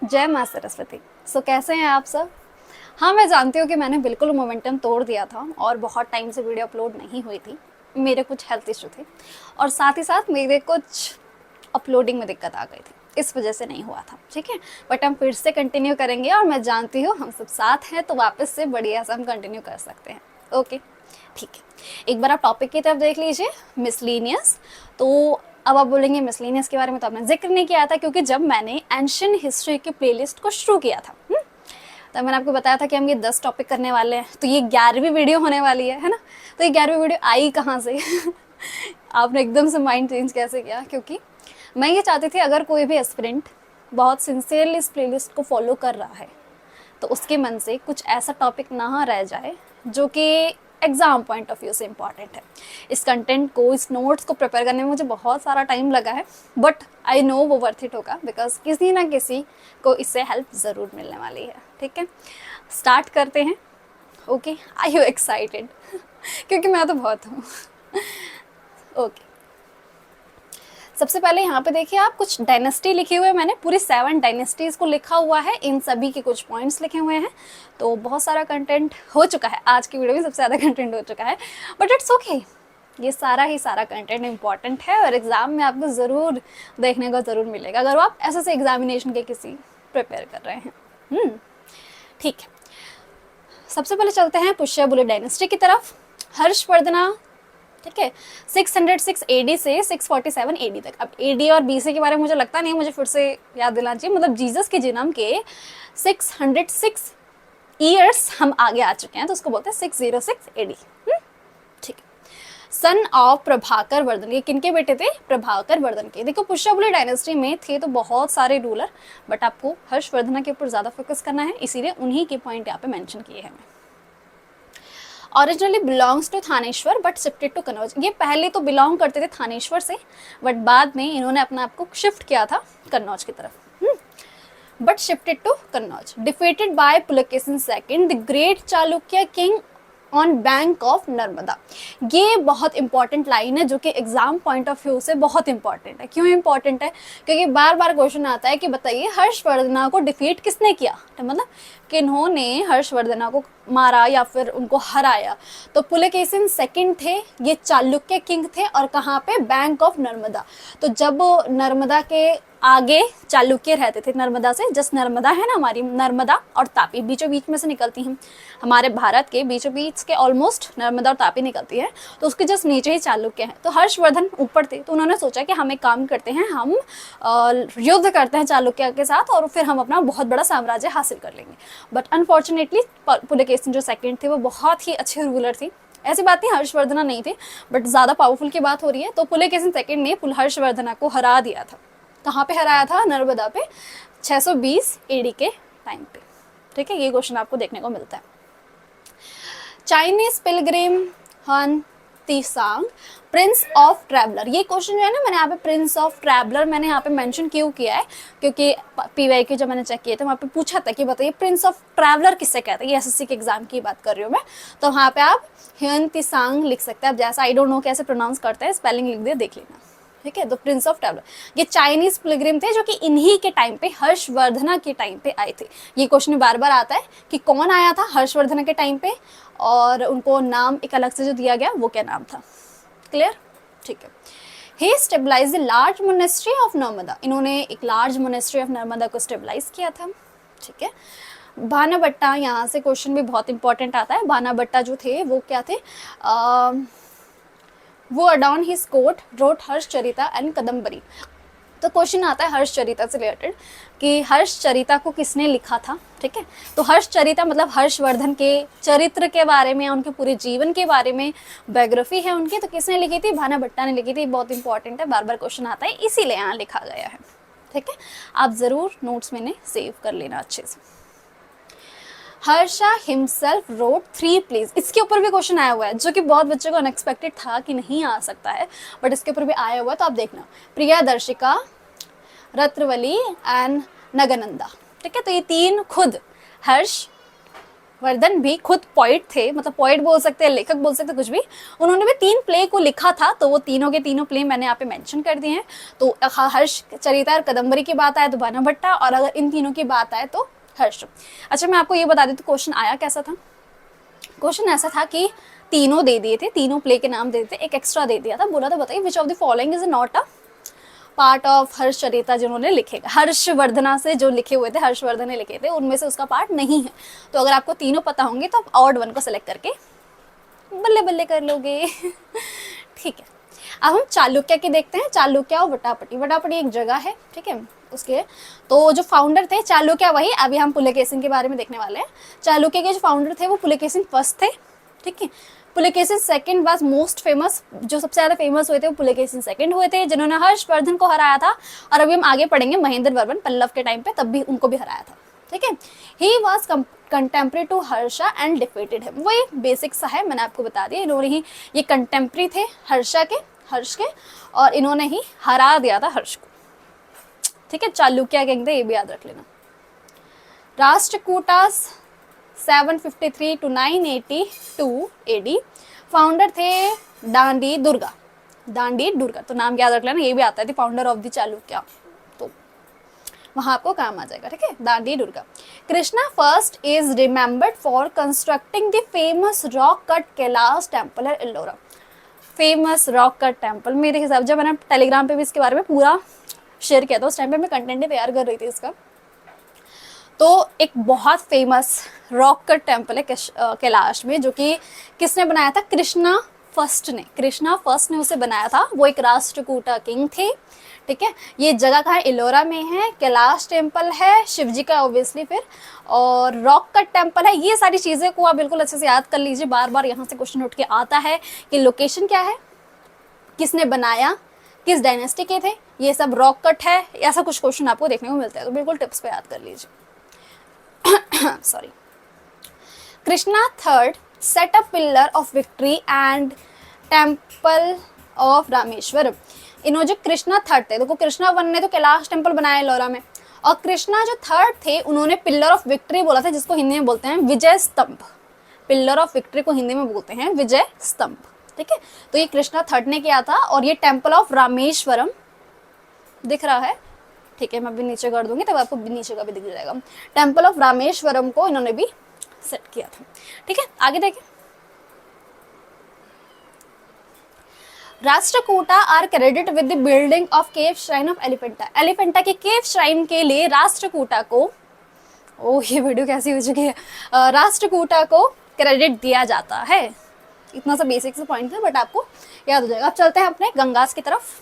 जय माँ सरस्वती। कैसे हैं आप सब? हाँ, मैं जानती हूँ कि मैंने बिल्कुल मोमेंटम तोड़ दिया था और बहुत टाइम से वीडियो अपलोड नहीं हुई थी। मेरे कुछ हेल्थ इशू थे और साथ ही साथ मेरे कुछ अपलोडिंग में दिक्कत आ गई थी, इस वजह से नहीं हुआ था। ठीक है, बट हम फिर से कंटिन्यू करेंगे और मैं जानती हूँ हम सब साथ हैं तो वापस से बढ़िया से हम कंटिन्यू कर सकते हैं। ओके, ठीक है। एक बार आप टॉपिक की तरफ देख लीजिए, मिसलीनियस। तो अब आप बोलेंगे मिसलीनियस के बारे में तो आपने जिक्र नहीं किया था, क्योंकि जब मैंने एंशियंट हिस्ट्री की प्लेलिस्ट को शुरू किया था तब मैंने आपको बताया था कि हम ये 10 टॉपिक करने वाले हैं, तो ये 11वीं वीडियो होने वाली है ना। तो ये 11वीं वीडियो आई कहाँ से? आपने एकदम से माइंड चेंज कैसे किया? क्योंकि मैं ये चाहती थी अगर कोई भी एस्पिरेंट बहुत सिंसियरली इस प्लेलिस्ट को फॉलो कर रहा है तो उसके मन से कुछ ऐसा टॉपिक ना रह जाए जो कि एग्ज़ाम पॉइंट ऑफ व्यू से इम्पॉर्टेंट है। इस कंटेंट को, इस नोट्स को प्रिपेयर करने में मुझे बहुत सारा टाइम लगा है, बट आई नो वो वर्थ इट होगा, बिकॉज किसी ना किसी को इससे हेल्प ज़रूर मिलने वाली है। ठीक है, स्टार्ट करते हैं। Okay, I you excited? क्योंकि मैं तो बहुत हूँ। ओके, सबसे पहले यहाँ पे देखिए आप, कुछ डायनेस्टी लिखे हुए हैं मैंने, पूरी 7 डायनेस्टीज़ को लिखा हुआ है, इन सभी के कुछ पॉइंट्स लिखे हुए हैं। तो बहुत सारा कंटेंट हो चुका है, आज की वीडियो में सबसे ज़्यादा कंटेंट हो चुका है, बट इट्स ओके। ये सारा ही सारा कंटेंट इंपॉर्टेंट है और एग्ज़ाम में आपको ज़रूर देखने को ज़रूर मिलेगा अगर आप ऐसे से एग्जामिनेशन के किसी प्रिपेयर कर रहे हैं। ठीक है, सबसे पहले चलते हैं पुष्यभूति डायनेस्टी की तरफ। हर्षवर्धना, ठीक है, 606 AD से 647 AD तक। अब AD और BC के बारे में मुझे लगता नहीं, मुझे फिर से याद दिलाना चाहिए। मतलब जीसस के जन्म के 606 ईयर्स हम आगे आ चुके हैं, तो उसको बोलते हैं 606 AD। ठीक है, सन ऑफ प्रभाकर वर्धन। ये किनके बेटे थे? प्रभाकर वर्धन के। देखो, पुष्यभूति डायनेस्टी में थे तो बहुत सारे रूलर, बट आपको हर्षवर्धन के ऊपर ज़्यादा फोकस करना है, इसीलिए उन्हीं के पॉइंट यहाँ पे मैंशन किए हैं। Originally belongs to Thaneshwar but shifted to Kannauj. ये पहले तो बिलोंग करते थे थानेश्वर से, बट बाद में इन्होंने अपने आप को शिफ्ट किया था कन्नौज की तरफ। But shifted to Kannauj. Defeated by Pulakeshin second, the great Chalukya king on bank of Narmada. ये बहुत इंपॉर्टेंट लाइन है जो कि एग्जाम पॉइंट ऑफ व्यू से बहुत इंपॉर्टेंट है। क्यों इंपॉर्टेंट है? क्योंकि बार बार क्वेश्चन आता है कि बताइए हर्षवर्धना को डिफीट किसने किया, तो मतलब किन्होंने हर्षवर्धना को मारा या फिर उनको हराया। तो पुलकेशिन सेकंड थे, ये चालुक्य किंग थे, और कहाँ पे? Bank of Narmada. तो जब नर्मदा के आगे चालुक्य रहते थे, नर्मदा से, जस्ट नर्मदा है ना हमारी, नर्मदा और तापी बीचों बीच में से निकलती हैं, हमारे भारत के बीचों बीच के ऑलमोस्ट नर्मदा और तापी निकलती है, तो उसके जस्ट नीचे ही चालुक्य है। तो हर्षवर्धन ऊपर थे, तो उन्होंने सोचा कि हम एक काम करते हैं, हम युद्ध करते हैं चालुक्य के साथ और फिर हम अपना बहुत बड़ा साम्राज्य हासिल कर लेंगे। बट अनफॉर्चुनेटली पुलकेशिन जो सेकंड थे वो बहुत ही अच्छे रूलर थे। ऐसी बात नहीं हर्षवर्धना नहीं थे, बट ज़्यादा पावरफुल की बात हो रही है। तो पुलकेशिन सेकंड ने हर्षवर्धना को हरा दिया था। कहाँ पे हराया था? नर्मदा पे, 620 AD के टाइम पे। ठीक है, ये क्वेश्चन आपको देखने को मिलता है। चाइनीज पिलग्रिम हन तीसांग, प्रिंस ऑफ ट्रैवलर। ये क्वेश्चन जो है ना, मैंने यहाँ पे प्रिंस ऑफ ट्रैवलर मैंने यहाँ पे मेंशन क्यों किया है? क्योंकि PYQ जब मैंने चेक किए थे वहाँ पे पूछा था कि बताइए प्रिंस ऑफ ट्रैवलर किससे कहते हैं। ये SSC के एग्जाम की बात कर रही हूँ मैं। तो वहाँ पे आप ह्यून तिसांग लिख सकते हैं। अब जैसा आई डोंट नो कैसे प्रोनाउंस करते हैं, स्पेलिंग लिख दे, देख लेना। ठीक है, तो प्रिंस ऑफ ट्रैवलर ये चाइनीज पिलग्रिम थे जो कि इन्हीं के टाइम पे, हर्षवर्धना के टाइम पे आए थे। ये क्वेश्चन बार बार आता है कि कौन आया था हर्षवर्धना के टाइम पे, और उनको नाम एक अलग से जो दिया गया वो क्या नाम था। क्लियर? ठीक है। He stabilise the large monastery of Narmada. इन्होंने एक लार्ज मोनेस्ट्री ऑफ नर्मदा को स्टेबलाइज किया था। ठीक है। बाणाभट्टा, यहाँ से क्वेश्चन भी बहुत इंपॉर्टेंट आता है। बाणाभट्टा जो थे वो क्या थे? वो अडॉन his court road हर्षचरिता and Kadambari. तो क्वेश्चन आता है हर्षचरिता से रिलेटेड कि हर्षचरिता को किसने लिखा था। ठीक है, तो हर्षचरिता मतलब हर्षवर्धन के चरित्र के बारे में, उनके पूरे जीवन के बारे में बायोग्राफी है उनकी। तो किसने लिखी थी? बाणाभट्टा ने लिखी थी। बहुत इंपॉर्टेंट है, बार बार क्वेश्चन आता है, इसीलिए यहाँ लिखा गया है। ठीक है, आप जरूर नोट्स में सेव कर लेना अच्छे से। Harsha himself wrote 3 plays. इसके ऊपर भी क्वेश्चन आया हुआ है जो कि बहुत बच्चों को अनएक्सपेक्टेड था कि नहीं आ सकता है, बट इसके ऊपर भी आया हुआ है, तो आप देखना। प्रियादर्शिका, रत्रवली एंड नगनंदा। ठीक है, तो ये 3 खुद हर्ष वर्धन भी खुद पोइट थे, मतलब पोइट बोल सकते हैं, लेखक बोल सकते हैं, कुछ भी। उन्होंने भी 3 प्ले को लिखा था, तो वो तीनों के तीनों प्ले मैंने यहाँ पे मेंशन कर दिए हैं। तो हर्ष, चरिता और कादंबरी की बात आए तो बाना भट्टा, और अगर इन तीनों की बात आए तो हर्ष। अच्छा, मैं आपको ये बता दी तो क्वेश्चन आया कैसा था। क्वेश्चन ऐसा था कि तीनों दे दिए थे, तीनों प्ले के नाम दे दिए थे, एक एक्स्ट्रा दे दिया था, बोला था बताइए which of the following is not a part of Harshacharita, जिन्होंने लिखे, हर्षवर्धना से जो लिखे हुए थे, हर्षवर्धन ने लिखे थे, उनमें से उसका पार्ट नहीं है। तो अगर आपको तीनों पता होंगे तो आप ऑड वन को सिलेक्ट करके बल्ले बल्ले कर लोगे। ठीक है, अब हम चालुक्य के देखते हैं। चालुक्य और वटापटी, वटापटी एक जगह है, ठीक है, उसके तो जो फाउंडर थे चालुक्य वही, अभी हम पुलकेशिन के बारे में देखने वाले हैं। चालुक्य के जो फाउंडर थे वो पुलकेशिन फर्स्ट थे, ठीक है। Pulakeshin second was most famous, जो सबसे ज्यादा फेमस हुए थे वो पुलकेशिन सेकंड हुए थे, जिन्होंने हर्षवर्धन को हराया था। और अभी हम आगे पढ़ेंगे महेंद्र वर्मन पल्लव के टाइम पे, तब भी उनको भी हराया था, ठीक है। He was contemporary to Harsha and defeated him, वही बेसिक सा है, मैंने आपको बता दिया। इन्होंने ही, ये कंटेम्प्रेरी थे हर्ष के, और इन्होंने ही हरा दिया था हर्ष को, ठीक है। चालुक्य किंग थे, ये भी याद रख लेना। राष्ट्रकूटास 753 to 982 AD, फाउंडर थे दांडी दुर्गा, तो नाम याद रख लेना, ये भी आता है, फाउंडर ऑफ द चालुक्य, तो वहां आपको काम आ जाएगा, ठीक है। Dandi Durga. Krishna first is remembered for constructing the famous rock cut Kailash temple at Ellora. Famous rock cut temple, मेरे हिसाब, जब मैंने टेलीग्राम पे भी इसके बारे में पूरा शेयर किया था, उस टाइम पे मैं कंटेंट तैयार कर रही थी इसका, तो एक बहुत फेमस रॉक कट टेम्पल है कैलाश में, जो कि किसने बनाया था, कृष्णा फर्स्ट ने उसे बनाया था। वो एक राष्ट्रकूटा किंग थे, ठीक है। ये जगह कहाँ है, एलोरा में है। कैलाश टेम्पल है शिवजी का ऑब्वियसली, फिर और रॉक कट टेम्पल है। ये सारी चीज़ें को आप बिल्कुल अच्छे से याद कर लीजिए, बार बार यहाँ से क्वेश्चन उठ के आता है कि लोकेशन क्या है, किसने बनाया, किस डायनेस्टी के थे, ये सब रॉक कट है, ऐसा कुछ क्वेश्चन आपको देखने को मिलता है, तो बिल्कुल टिप्स पे याद कर लीजिए। Sorry. Krishna III set up pillar of victory and temple of Rameswaram. इन्होंने जो कृष्णा थर्ड थे, देखो कृष्णा वन ने तो कैलाश टेम्पल बनाया लोरा में, और कृष्णा जो थर्ड थे उन्होंने पिलर ऑफ विक्ट्री बोला था, जिसको हिंदी में बोलते हैं विजय स्तंभ। पिलर ऑफ विक्ट्री को हिंदी में बोलते हैं विजय स्तंभ, ठीक है। तो ये कृष्णा थर्ड ने किया था, और ये टेम्पल ऑफ रामेश्वरम दिख रहा है, ठीक है, मैं भी नीचे कर दूंगी तब आपको नीचे का भी दिख जाएगा। टेम्पल ऑफ रामेश्वरम को इन्होंने भी सेट किया था, ठीक है। आगे देखें, Rashtrakuta are credit with the building of cave shrine of Elephanta. Elephanta के केव श्राइन के लिए राष्ट्रकूटा को, ये वीडियो कैसी हो चुकी है, राष्ट्रकूटा को क्रेडिट दिया जाता है। इतना सा बेसिक सा पॉइंट है, बट आपको याद हो जाएगा। अब चलते हैं अपने गंगास की तरफ।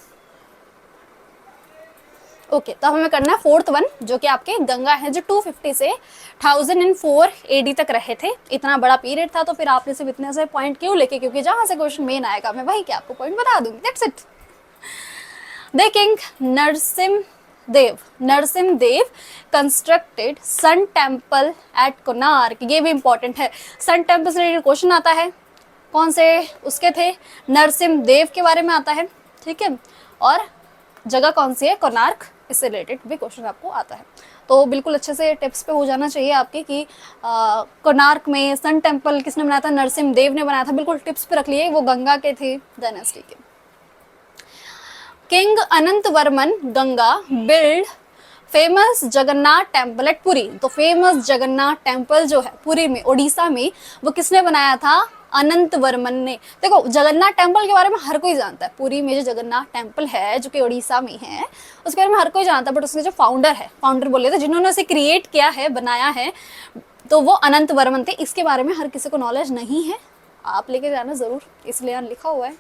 ओके, तो हमें करना है फोर्थ वन, जो कि आपके गंगा है, जो 250 से 1004 AD तक रहे थे। इतना बड़ा पीरियड था, तो फिर आपने सिर्फ इतने से पॉइंट क्यों लेके, क्योंकि जहां से क्वेश्चन मेन आएगा मैं वही क्या आपको पॉइंट बता दूंगी, that's it. The king Narasimhadeva constructed sun temple at Konark. ये भी इंपॉर्टेंट है, सन टेम्पल से रिलेटेड क्वेश्चन आता है, कौन से उसके थे, नरसिम्हदेव के बारे में आता है, ठीक है। और जगह कौन सी है, कोणार्क, इससे रिलेटेड भी क्वेश्चन आपको आता है। तो बिल्कुल अच्छे से टिप्स पे हो जाना चाहिए आपके कि कोणार्क में सन टेम्पल किसने बनाया था, नरसिम्हदेव ने बनाया था, बिल्कुल टिप्स पे रख लिए, वो गंगा के थे डायनेस्टी के। King Anant Varman Ganga build famous Jagannath temple at Puri. तो फेमस जगन्नाथ टेम्पल जो है पुरी में, उड़ीसा में, वो किसने बनाया था, अनंत वर्मन ने। देखो जगन्नाथ टेम्पल के बारे में हर कोई जानता है, पुरी में जो जगन्नाथ टेम्पल है जो कि उड़ीसा में है, उसके बारे में हर कोई जानता है, बट उसके जो फाउंडर बोले थे, जिन्होंने उसे क्रिएट किया है, बनाया है, तो वो अनंत वर्मन थे। इसके बारे में हर किसी को नॉलेज नहीं है, आप लेके जाना जरूर, इसलिए यहाँ लिखा हुआ है।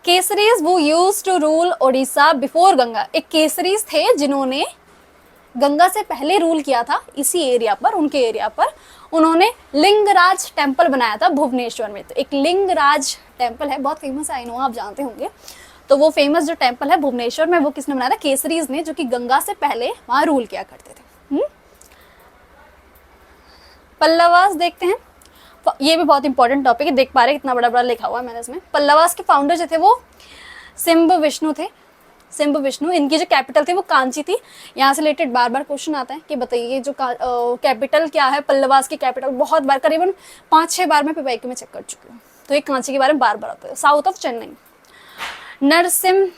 केसरीज वो used to rule Odisha before Ganga. एक केसरीज थे जिन्होंने गंगा से पहले रूल किया था इसी एरिया पर, उनके एरिया पर। उन्होंने लिंगराज टेम्पल बनाया था भुवनेश्वर में। तो एक लिंगराज टेम्पल है, बहुत फेमस है, आई नो आप जानते होंगे। तो वो फेमस जो टेम्पल है भुवनेश्वर में, वो किसने बनाया था, केसरीज ने, जो कि गंगा से पहले वहां रूल किया करते थे। पल्लवास देखते हैं, ये भी बहुत इंपॉर्टेंट टॉपिक है, देख पा रहे कितना बड़ा बड़ा लिखा हुआ है मैंने इसमें। पल्लवास के फाउंडर जो थे वो सिंब विष्णु थे, सिंब विष्णु, इनकी जो कैपिटल थी वो कांची थी। यहाँ से रिलेटेड बार बार क्वेश्चन आता है कि बताइए जो कैपिटल क्या है पल्लवास की कैपिटल, बहुत बार करीबन 5-6 बार मैं पीवाईक्यू में चेक कर चुकी हूँ, तो ये कांची के बारे में बार बार आता है। South of Chennai. नरसिम्ह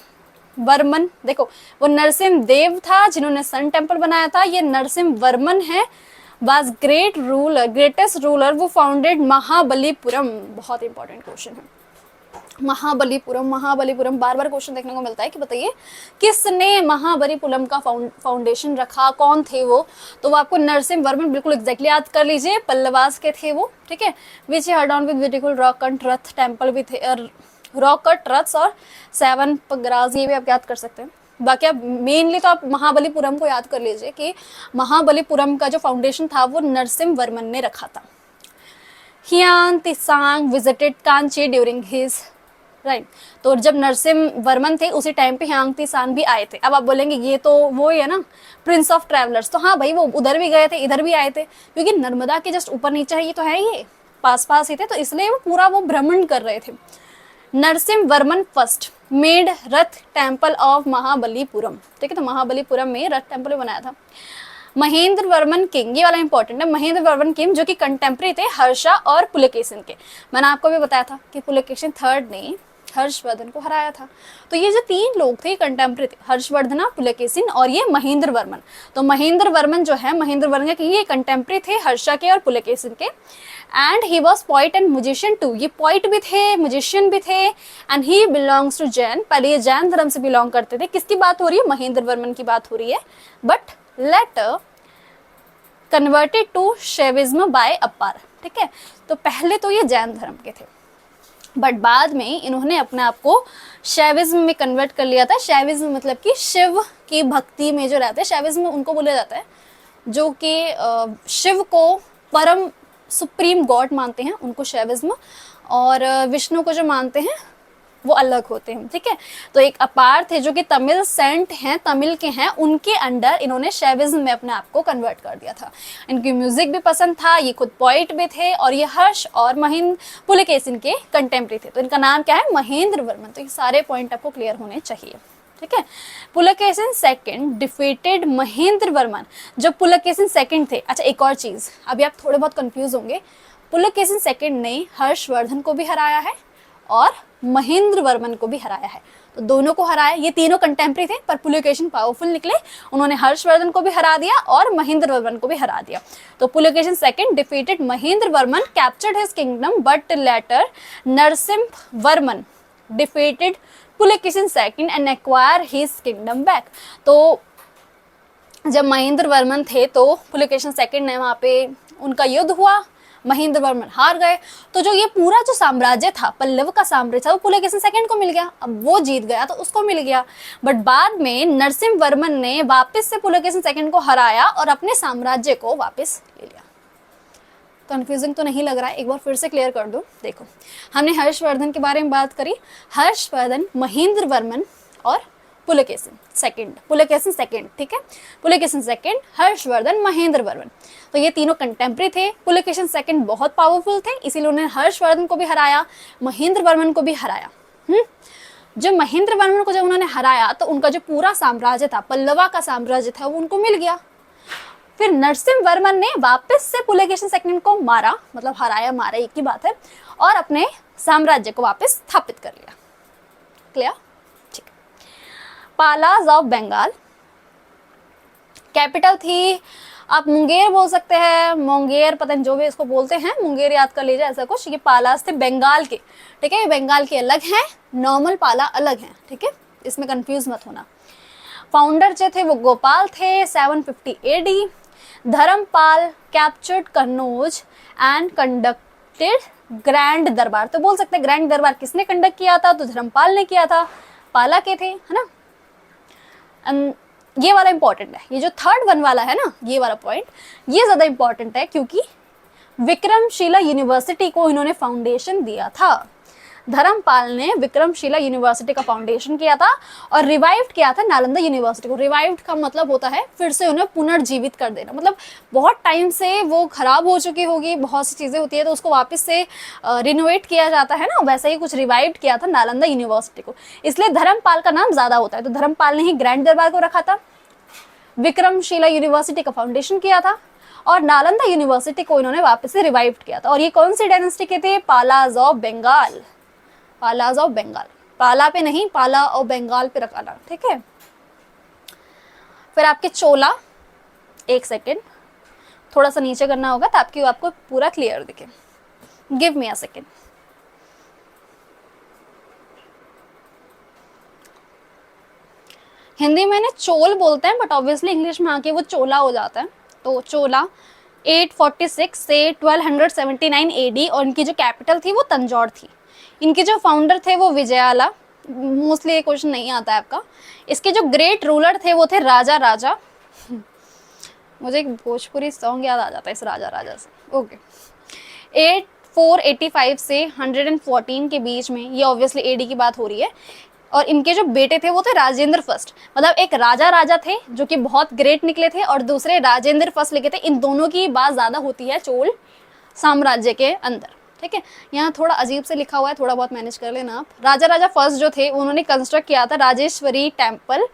वर्मन, देखो वो नरसिम्ह देव था जिन्होंने सन टेम्पल बनाया था, ये नरसिम्ह वर्मन है, was great ruler, greatest ruler, वो फाउंडेड महाबलीपुरम। बहुत इंपॉर्टेंट क्वेश्चन है महाबलीपुरम। महाबलीपुरम बार बार क्वेश्चन देखने को मिलता है कि बताइए किसने महाबलीपुरम का फाउंडेशन रखा, कौन थे वो, तो वो आपको नरसिम्ह वर्मन बिल्कुल एग्जैक्टली याद कर लीजिए, पल्लवास के थे वो, ठीक है। Which head on with beautiful rock cut rath temple भी थे, रॉक कट रथ्स और 7 पगराज, ये भी आप याद कर सकते हैं। बाकी आप मेनली तो आप महाबलीपुरम को याद कर लीजिए कि महाबलीपुरम का जो फाउंडेशन था वो नरसिम्ह वर्मन ने रखा था। Hiuen Tsang visited Kanchi during his right, तो जब नरसिम्ह वर्मन थे उसी टाइम पे हियांग तिसांग भी आए थे। अब आप बोलेंगे ये तो वो ही है ना प्रिंस ऑफ ट्रैवलर्स, तो हाँ भाई वो उधर भी गए थे इधर भी आए थे, क्योंकि नर्मदा के जस्ट ऊपर नीचे है, ये तो है, ये पास पास ही थे, तो इसलिए वो पूरा वो भ्रमण कर रहे थे। Narasimha Varman first made Rath temple of Mahabalipuram, ठीक है, तो महाबलीपुरम में रथ टेम्पल बनाया था। महेंद्र वर्मन किंग, ये वाला इंपॉर्टेंट है, महेंद्र वर्मन किंग जो कि कंटेम्प्रेरी थे हर्षा और पुलकेशिन के। मैंने आपको भी बताया था कि पुलकेशिन थर्ड ने हर्षवर्धन को हराया था। तो ये जो 3 लोग थे कंटेम्प्रेरी थे, हर्षवर्धन, पुलकेशिन और ये महेंद्र वर्मन। तो महेंद्र वर्मन जो है, महेंद्र वर्मन के ये कंटेम्प्रेरी थे हर्षा के और पुलकेशिन के। And he was poet and musician too, ये पोइट भी थे म्यूजिशियन भी थे। And he belongs to Jain, पहले ये जैन धर्म से बिलोंग करते थे। किसकी बात हो रही है? महेंद्र वर्मन की बात हो रही है, but later converted to Shaivism by Appar, ठीक है। तो पहले तो ये जैन धर्म के थे, बट बाद में इन्होंने अपने आप को शैविज्म में कन्वर्ट कर लिया था। शैविज्म मतलब कि शिव की भक्ति में जो रहते हैं, शैविज्म उनको बोला जाता है जो कि शिव को परम सुप्रीम गॉड मानते हैं, उनको शैविज्म, और विष्णु को जो मानते हैं वो अलग होते हैं, ठीक है। तो एक अपार थे जो कि तमिल सेंट हैं, तमिल के हैं, उनके अंडर इन्होंने शैविज्म में अपने आप को कन्वर्ट कर दिया था। इनकी म्यूजिक भी पसंद था, ये खुद पोइट भी थे, और ये हर्ष और महेंद्र पुलकेशिन के कंटेम्प्रेरी थे। तो इनका नाम क्या है? महेंद्र वर्मन। तो ये सारे पॉइंट आपको क्लियर होने चाहिए, ठीक है। Pulakeshin second defeated Mahendra Varman. जब पुलकेशिन सेकंड थे, अच्छा एक और चीज, अभी आप थोड़े बहुत कंफ्यूज होंगे, पुलकेशिन सेकंड ने हर्षवर्धन को भी हराया है और महेंद्र वर्मन को भी हराया है। तो दोनों को हराया, ये तीनों कंटेम्प्रेरी थे, पर पुलकेशिन पावरफुल निकले, उन्होंने हर्षवर्धन को भी हरा दिया और महेंद्र वर्मन को भी हरा दिया। तो Pulakeshin second defeated Mahendra Varman, captured his kingdom, but later Narasimha Varman defeated Pulakeshin second and acquire his kingdom back. तो जब महेंद्र वर्मन थे तो पुलकेशिन सेकंड ने वहां पे उनका युद्ध हुआ, महेंद्र वर्मन हार गए। तो जो ये पूरा जो साम्राज्य था, पल्लव का साम्राज्य था, वो पुलकेशिन सेकंड को मिल गया। अब वो जीत गया तो उसको मिल गया, बट बाद में नरसिम्ह वर्मन ने वापस से पुलकेशिन सेकंड को हराया और अपने साम्राज्य को वापस ले लिया। कंफ्यूजिंग तो नहीं लग रहा है? एक बार फिर से क्लियर कर दो। देखो, हमने हर्षवर्धन के बारे में बात करी, हर्षवर्धन, महेंद्र वर्मन और पुलकेशिन सेकंड, ठीक है। पुलकेशिन सेकंड, हर्षवर्धन, महेंद्र वर्मन, तो ये तीनों कंटेम्प्रेरी थे। पुलकेशिन सेकंड बहुत पावरफुल थे, इसीलिए उन्होंने हर्षवर्धन को भी हराया, महेंद्र वर्मन को भी हराया। जब महेंद्र वर्मन को जब उन्होंने हराया तो उनका जो पूरा साम्राज्य था, पल्लवा का साम्राज्य था, वो उनको मिल गया। फिर नरसिम्ह वर्मन ने वापस से पुलकेशिन सेकंड को मारा, मतलब हराया मारा एक ही बात है, और अपने साम्राज्य को वापस स्थापित कर लिया। क्लियर? ठीक। पालाज ऑफ बंगाल, कैपिटल थी, आप मुंगेर बोल सकते हैं, मोंगेर, पता नहीं जो भी इसको बोलते हैं, मुंगेर याद कर लीजिए, ऐसा कुछ। ये पालास थे बंगाल के, ठीक है। बंगाल के अलग हैं, नॉर्मल पाला अलग हैं, ठीक है, इसमें कंफ्यूज मत होना। फाउंडर जो थे वो गोपाल थे, 750 AD। Dharmapal captured Kannauj and conducted grand durbar. तो बोल सकते हैं ग्रैंड दरबार किसने कंडक्ट किया था? तो धर्मपाल ने किया था, पाला के थे, है ना। ये वाला इंपॉर्टेंट है, ये जो थर्ड वन वाला है ना, ये वाला पॉइंट, ये ज्यादा इंपॉर्टेंट है क्योंकि विक्रमशिला यूनिवर्सिटी को इन्होंने फाउंडेशन दिया था। धर्मपाल ने विक्रमशिला यूनिवर्सिटी का फाउंडेशन किया था और रिवाइव किया था नालंदा यूनिवर्सिटी को। रिवाइव का मतलब होता है फिर से उन्हें पुनर्जीवित कर देना, मतलब बहुत टाइम से वो खराब हो चुकी होगी, बहुत सी चीज़ें होती है तो उसको वापस से रिनोवेट किया जाता है ना, वैसा ही कुछ रिवाइव किया था नालंदा यूनिवर्सिटी को, इसलिए धर्मपाल का नाम ज़्यादा होता है। तो धर्मपाल ने ही ग्रैंड दरबार को रखा था, विक्रमशिला यूनिवर्सिटी का फाउंडेशन किया था और नालंदा यूनिवर्सिटी को इन्होंने वापस से रिवाइव किया था। और ये कौन सी डायनेस्टी के थे? पालाज ऑफ बंगाल। पालाज ऑफ बंगाल, पाला पे नहीं, पाला और बंगाल पे रखा, ठीक है। फिर आपके चोला, एक सेकेंड थोड़ा सा नीचे करना होगा ताकि आपको पूरा क्लियर दिखे। Give me a second. Hindi में इन्हें चोल बोलते हैं बट ऑब्वियसली इंग्लिश में आके वो चोला हो जाता है। तो चोला 846 से 1279 एडी और इनकी जो कैपिटल थी वो तंजौर थी। इनके जो फाउंडर थे वो विजयाला, मोस्टली ये क्वेश्चन नहीं आता है आपका। इसके जो ग्रेट रूलर थे वो थे राजा राजा। मुझे एक भोजपुरी सॉन्ग याद आ जाता है इस राजा राजा से। ओके, 485 से 114 के बीच में, ये ऑब्वियसली एडी की बात हो रही है। और इनके जो बेटे थे वो थे राजेंद्र फर्स्ट, मतलब एक राजा राजा थे जो कि बहुत ग्रेट निकले थे और दूसरे राजेंद्र फर्स्ट लिखे थे। इन दोनों की बात ज़्यादा होती है चोल साम्राज्य के अंदर, ठीक है। यहाँ थोड़ा अजीब से लिखा हुआ है, थोड़ा बहुत मैनेज कर लेना आप। राजा राजा फर्स्ट जो थे उन्होंने कंस्ट्रक्ट किया था राजेश्वरी टेम्पल,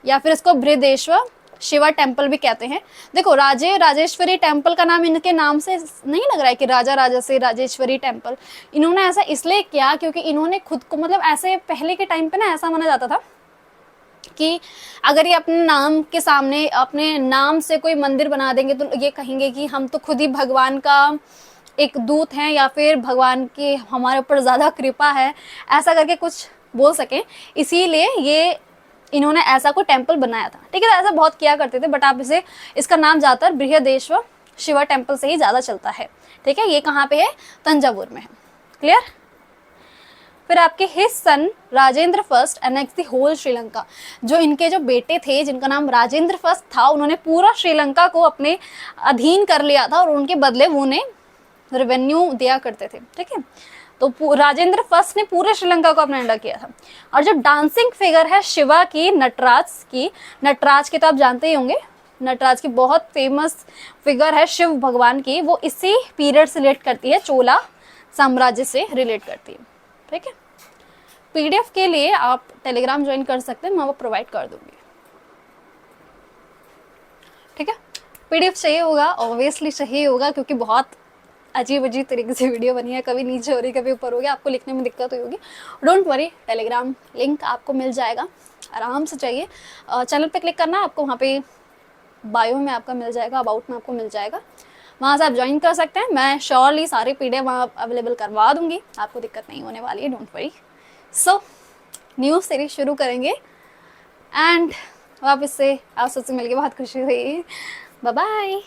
या फिर इसको बृहदेश्वर शिवा टेम्पल भी कहते हैं। देखो राजेश्वरी टेम्पल का नाम इनके नाम से नहीं लग रहा है कि राजा राजा से राजेश्वरी टेम्पल। इन्होंने ऐसा इसलिए किया क्योंकि इन्होंने खुद को, मतलब ऐसे पहले के टाइम पे ना ऐसा माना जाता था कि अगर ये अपने नाम के सामने अपने नाम से कोई मंदिर बना देंगे तो ये कहेंगे कि हम तो खुद ही भगवान का एक दूत हैं या फिर भगवान की हमारे ऊपर ज़्यादा कृपा है, ऐसा करके कुछ बोल सकें, इसीलिए ये इन्होंने ऐसा कोई टेम्पल बनाया था, ठीक है। ऐसा बहुत किया करते थे बट आप इसका नाम ज़्यादातर बृहदेश्वर शिवा टेम्पल से ही ज़्यादा चलता है, ठीक है। ये कहाँ पे है? तंजावुर में है। क्लियर? फिर आपके his son Rajendra first annex the whole Sri Lanka. जो इनके जो बेटे थे जिनका नाम राजेंद्र फर्स्ट था, उन्होंने पूरा श्रीलंका को अपने अधीन कर लिया था और उनके बदले वो उन्हें रेवेन्यू दिया करते थे, ठीक है। तो राजेंद्र फर्स्ट ने पूरे श्रीलंका को अपना अंडर किया था। और जो डांसिंग फिगर है शिवा की, नटराज की तो आप जानते ही होंगे, नटराज की बहुत फेमस फिगर है शिव भगवान की, वो इसी पीरियड से रिलेट करती है, चोला साम्राज्य से रिलेट करती है, ठीक है। पीडीएफ के लिए आप टेलीग्राम ज्वाइन कर सकते हैं, मैं वो प्रोवाइड कर दूंगी, ठीक है। पीडीएफ चाहिए होगा, ऑब्वियसली चाहिए होगा, क्योंकि बहुत अजीब तरीके से वीडियो बनी है, कभी नीचे हो रही कभी ऊपर हो गया, आपको लिखने में दिक्कत हुई होगी। डोंट वरी, टेलीग्राम लिंक आपको मिल जाएगा, आराम से चाहिए। चैनल पे क्लिक करना, आपको वहाँ पे बायो में आपका मिल जाएगा, अबाउट में आपको मिल जाएगा, वहाँ से आप ज्वाइन कर सकते हैं। मैं श्योरली सारी पीडीएफ वहाँ अवेलेबल करवा दूँगी, आपको दिक्कत नहीं होने वाली है, don't worry. So new series शुरू करेंगे एंड वापस से आप सबसे मिलकर बहुत खुशी हुई। Bye bye.